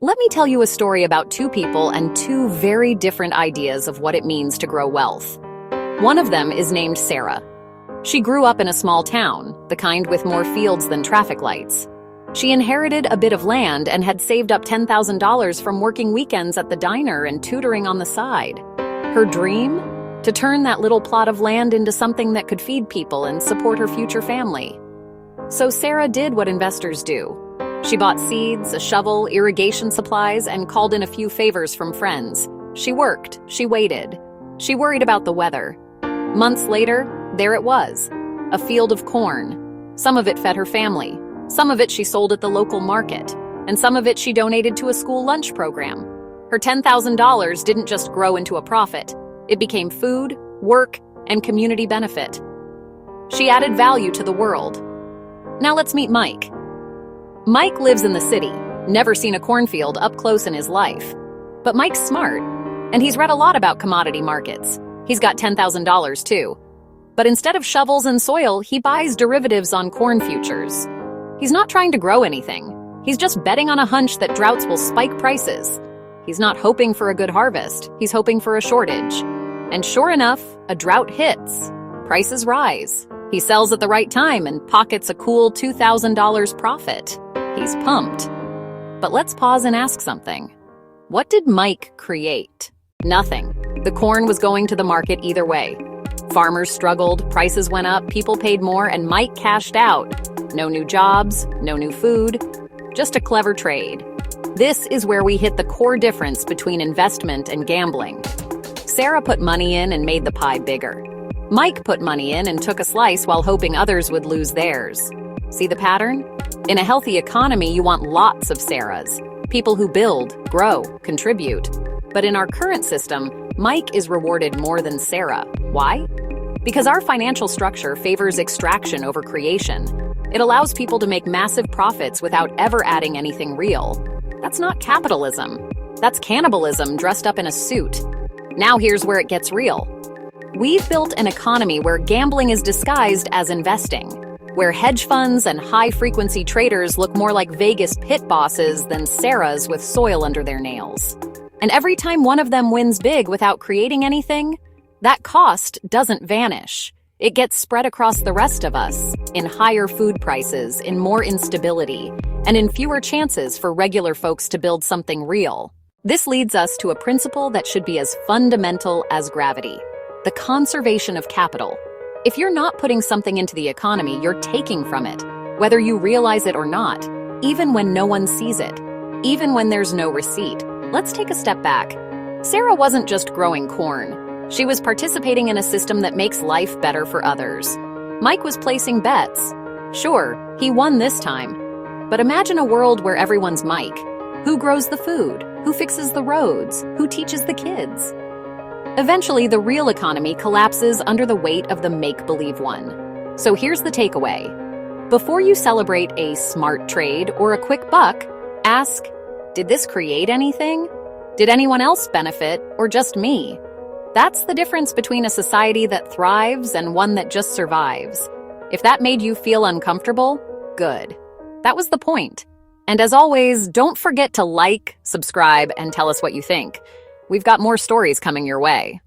Let me tell you a story about two people and two very different ideas of what it means to grow wealth. One of them is named Sarah. She grew up in a small town, the kind with more fields than traffic lights. She inherited a bit of land and had saved up $10,000 from working weekends at the diner and tutoring on the side. Her dream? To turn that little plot of land into something that could feed people and support her future family. So Sarah did what investors do. She bought seeds, a shovel, irrigation supplies, and called in a few favors from friends. She worked, she waited. She worried about the weather. Months later, there it was, a field of corn. Some of it fed her family. Some of it she sold at the local market. And some of it she donated to a school lunch program. Her $10,000 didn't just grow into a profit. It became food, work, and community benefit. She added value to the world. Now let's meet Mike. Mike lives in the city, never seen a cornfield up close in his life. But Mike's smart, and he's read a lot about commodity markets. He's got $10,000 too. But instead of shovels and soil, he buys derivatives on corn futures. He's not trying to grow anything. He's just betting on a hunch that droughts will spike prices. He's not hoping for a good harvest, he's hoping for a shortage. And sure enough, a drought hits. Prices rise. He sells at the right time and pockets a cool $2,000 profit. He's pumped. But let's pause and ask something. What did Mike create? Nothing. The corn was going to the market either way. Farmers struggled, prices went up, people paid more, and Mike cashed out. No new jobs, no new food, just a clever trade. This is where we hit the core difference between investment and gambling. Sarah put money in and made the pie bigger. Mike put money in and took a slice while hoping others would lose theirs. See the pattern? In a healthy economy, you want lots of Sarahs. People who build, grow, contribute. But in our current system, Mike is rewarded more than Sarah. Why? Because our financial structure favors extraction over creation. It allows people to make massive profits without ever adding anything real. That's not capitalism. That's cannibalism dressed up in a suit. Now here's where it gets real. We've built an economy where gambling is disguised as investing, where hedge funds and high-frequency traders look more like Vegas pit bosses than Sarahs with soil under their nails. And every time one of them wins big without creating anything, that cost doesn't vanish. It gets spread across the rest of us, in higher food prices, in more instability, and in fewer chances for regular folks to build something real. This leads us to a principle that should be as fundamental as gravity: the conservation of capital. If you're not putting something into the economy, you're taking from it, whether you realize it or not, even when no one sees it, even when there's no receipt. Let's take a step back. Sarah wasn't just growing corn. She was participating in a system that makes life better for others. Mike was placing bets. Sure, he won this time. But imagine a world where everyone's Mike. Who grows the food? Who fixes the roads? Who teaches the kids? Eventually, the real economy collapses under the weight of the make-believe one. So here's the takeaway. Before you celebrate a smart trade or a quick buck, ask, did this create anything? Did anyone else benefit, or just me? That's the difference between a society that thrives and one that just survives. If that made you feel uncomfortable, good. That was the point. And as always, don't forget to like, subscribe, and tell us what you think. We've got more stories coming your way.